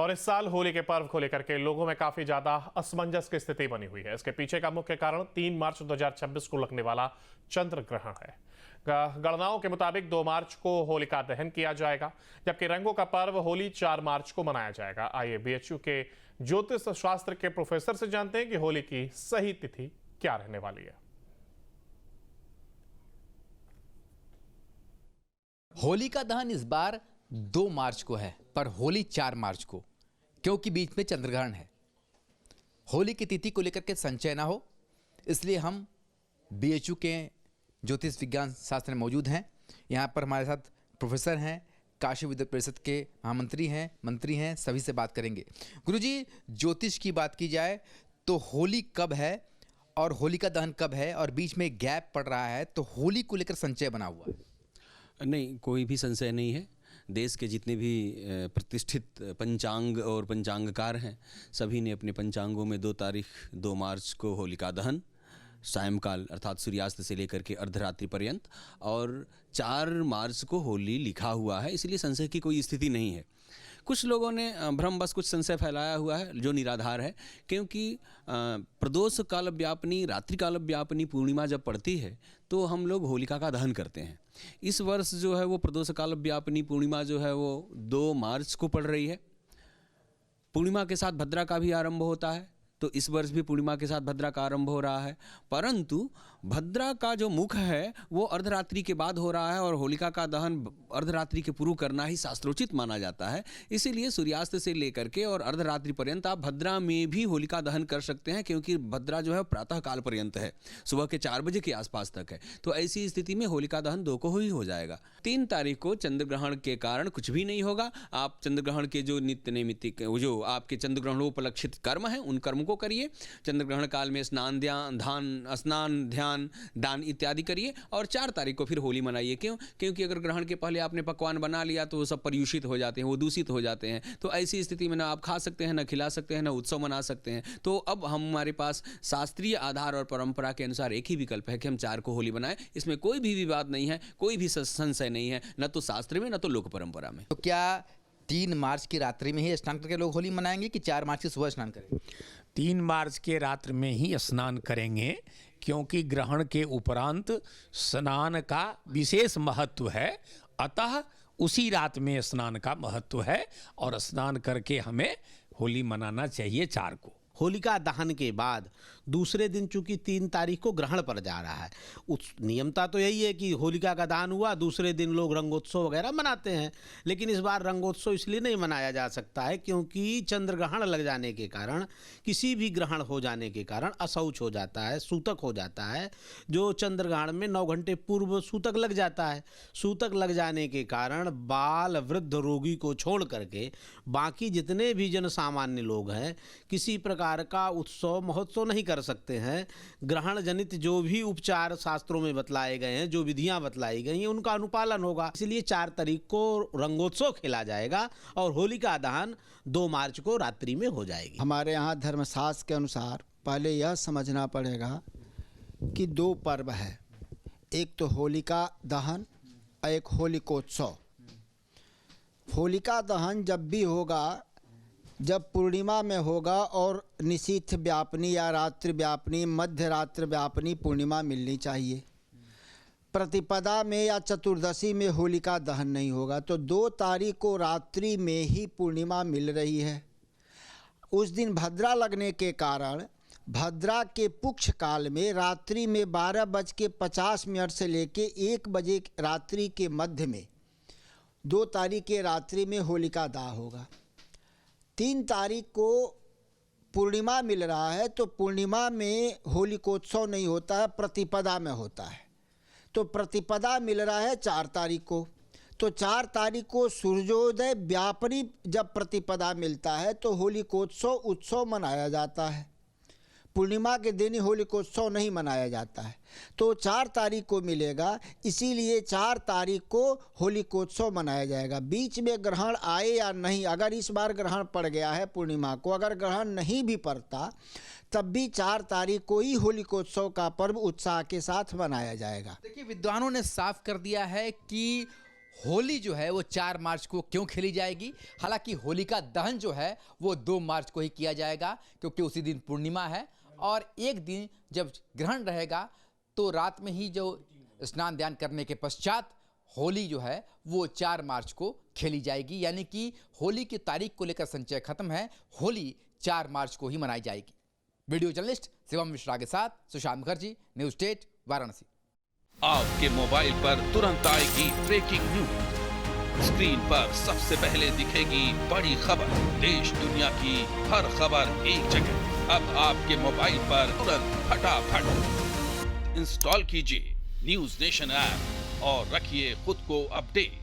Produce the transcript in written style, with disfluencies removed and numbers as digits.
और इस साल होली के पर्व को लेकर के लोगों में काफी ज्यादा असमंजस की स्थिति बनी हुई है। इसके पीछे का मुख्य कारण 3 मार्च 2026 को लगने वाला चंद्र ग्रहण है। गणनाओं के मुताबिक 2 मार्च को होलिका दहन किया जाएगा, जबकि रंगों का पर्व होली 4 मार्च को मनाया जाएगा। आइए बीएचयू के ज्योतिष शास्त्र के प्रोफेसर से जानते हैं कि होली की सही तिथि क्या रहने वाली है। होली का दहन इस बार 2 मार्च को है, पर होली 4 मार्च को, क्योंकि बीच में चंद्रग्रहण है। होली की तिथि को लेकर के संशय ना हो, इसलिए हम बीएचयू के ज्योतिष विज्ञान शास्त्र में मौजूद हैं। यहाँ पर हमारे साथ प्रोफेसर हैं, काशी विद्वत परिषद के महामंत्री हैं, मंत्री हैं, सभी से बात करेंगे। गुरुजी, ज्योतिष की बात की जाए तो होली कब है और होली का दहन कब है, और बीच में गैप पड़ रहा है, तो होली को लेकर संशय बना हुआ है। नहीं, कोई भी संशय नहीं है। देश के जितने भी प्रतिष्ठित पंचांग और पंचांगकार हैं, सभी ने अपने पंचांगों में 2 तारीख 2 मार्च को होलिका दहन, सायंकाल अर्थात सूर्यास्त से लेकर के अर्धरात्रि पर्यंत, और 4 मार्च को होली लिखा हुआ है, इसलिए संशय की कोई स्थिति नहीं है। कुछ लोगों ने भ्रमवश कुछ संशय फैलाया हुआ है जो निराधार है, क्योंकि प्रदोष काल व्यापनी, रात्रि काल व्यापनी पूर्णिमा जब पड़ती है तो हम लोग होलिका का दहन करते हैं। इस वर्ष जो है वो प्रदोष काल व्यापनी पूर्णिमा जो है वो 2 मार्च को पड़ रही है। पूर्णिमा के साथ भद्रा का भी आरंभ होता है, तो इस वर्ष भी पूर्णिमा के साथ भद्रा का आरंभ हो रहा है, परंतु भद्रा का जो मुख है वो अर्धरात्रि के बाद हो रहा है, और होलिका का दहन अर्धरात्रि के पूर्व करना ही शास्त्रोचित माना जाता है। इसीलिए सूर्यास्त से लेकर के और अर्धरात्रि पर्यंत आप भद्रा में भी होलिका दहन कर सकते हैं, क्योंकि भद्रा जो है प्रातः काल पर्यंत है, सुबह के 4 बजे के आसपास तक है। तो ऐसी स्थिति में होलिका दहन 2 को ही हो जाएगा। 3 तारीख को चंद्र ग्रहण के कारण कुछ भी नहीं होगा। आप चंद्र ग्रहण के जो नित्य नैमित्तिक जो आपके चंद्र ग्रहणोपलक्षित कर्म हैं, उन कर्मों को करिए। चंद्र ग्रहण काल में स्नान ध्यान दान इत्यादि करिए, और 4 तारीख को फिर होली मनाइए। क्योंकि अगर ग्रहण के पहले आपने पकवान बना लिया तो वो सब प्रयूषित हो जाते हैं, वो दूषित हो जाते हैं। तो ऐसी स्थिति में ना आप खा सकते हैं, ना खिला सकते हैं, ना उत्सव मना सकते हैं। तो अब हमारे पास शास्त्रीय आधार और परंपरा के अनुसार एक ही विकल्प है कि हम 4 को होली मनाएं। इसमें कोई भी विवाद नहीं है, कोई भी संशय नहीं है, न तो शास्त्र में न तो लोक परंपरा में। तो क्या 3 मार्च की रात्रि में ही स्नान करके लोग होली मनाएंगे कि 4 मार्च की सुबह स्नान करेंगे? 3 मार्च के रात्रि में ही स्नान करेंगे, क्योंकि ग्रहण के उपरांत स्नान का विशेष महत्व है। अतः उसी रात में स्नान का महत्व है, और स्नान करके हमें होली मनाना चाहिए 4 को। होलिका दहन के बाद दूसरे दिन चूंकि 3 तारीख को ग्रहण पड़ जा रहा है, उस नियमता तो यही है कि होलिका का दहन हुआ, दूसरे दिन लोग रंगोत्सव वगैरह मनाते हैं। लेकिन इस बार रंगोत्सव इसलिए नहीं मनाया जा सकता है क्योंकि चंद्र ग्रहण लग जाने के कारण, किसी भी ग्रहण हो जाने के कारण अशौच हो जाता है, सूतक हो जाता है। जो चंद्र ग्रहण में 9 घंटे पूर्व सूतक लग जाता है। सूतक लग जाने के कारण बाल वृद्ध रोगी को छोड़ करके बाकी जितने भी जन सामान्य लोग हैं किसी प्रकार का उत्सव महोत्सव नहीं कर सकते हैं। ग्रहण जनित जो भी उपचार शास्त्रों में बतलाए गए हैं, जो विधियां बतलाई गई हैं, उनका अनुपालन होगा। इसलिए 4 तारीख को रंगोत्सव खेला जाएगा और होलिका दहन 2 मार्च को रात्रि में हो जाएगी। हमारे यहाँ धर्मशास्त्र के अनुसार पहले यह समझना पड़ेगा कि 2 पर्व है, एक तो होलिका दहन और एक होलिकोत्सव। होलिका दहन जब भी होगा, जब पूर्णिमा में होगा, और निशीथ व्यापनी या रात्रि व्यापनी, मध्य रात्रि व्यापनी पूर्णिमा मिलनी चाहिए। प्रतिपदा में या चतुर्दशी में होलिका दहन नहीं होगा। तो 2 तारीख को रात्रि में ही पूर्णिमा मिल रही है। उस दिन भद्रा लगने के कारण भद्रा के पुक्ष काल में रात्रि में 12:50 से लेके 1 बजे रात्रि के मध्य में 2 तारीख के रात्रि में होलिका दाह होगा। 3 तारीख को पूर्णिमा मिल रहा है, तो पूर्णिमा में होलिकोत्सव नहीं होता है, प्रतिपदा में होता है। तो प्रतिपदा मिल रहा है 4 तारीख को। तो 4 तारीख को सूर्योदय व्यापनी जब प्रतिपदा मिलता है तो होलिकोत्सव उत्सव मनाया जाता है। पूर्णिमा के दिन ही होलिकोत्सव नहीं मनाया जाता है। तो 4 तारीख को मिलेगा, इसीलिए 4 तारीख को होलिकोत्सव मनाया जाएगा। बीच में ग्रहण आए या नहीं, अगर इस बार ग्रहण पड़ गया है पूर्णिमा को, अगर ग्रहण नहीं भी पड़ता तब भी 4 तारीख को ही होलिकोत्सव का पर्व उत्साह के साथ मनाया जाएगा। देखिए, विद्वानों ने साफ कर दिया है कि होली जो है वो 4 मार्च को क्यों खेली जाएगी। हालांकि होली का दहन जो है वो 2 मार्च को ही किया जाएगा, क्योंकि उसी दिन पूर्णिमा है और एक दिन जब ग्रहण रहेगा तो रात में ही जो स्नान ध्यान करने के पश्चात होली जो है वो 4 मार्च को खेली जाएगी। यानी कि होली की तारीख को लेकर संशय खत्म है, होली 4 मार्च को ही मनाई जाएगी। वीडियो जर्नलिस्ट शिवम मिश्रा के साथ सुशांत मुखर्जी, न्यूज 8 वाराणसी। आपके मोबाइल पर तुरंत आएगी ब्रेकिंग न्यूज। स्क्रीन पर सबसे पहले दिखेगी बड़ी खबर। देश दुनिया की हर खबर एक जगह। अब आपके मोबाइल पर तुरंत फटाफट इंस्टॉल कीजिए न्यूज नेशन ऐप और रखिए खुद को अपडेट।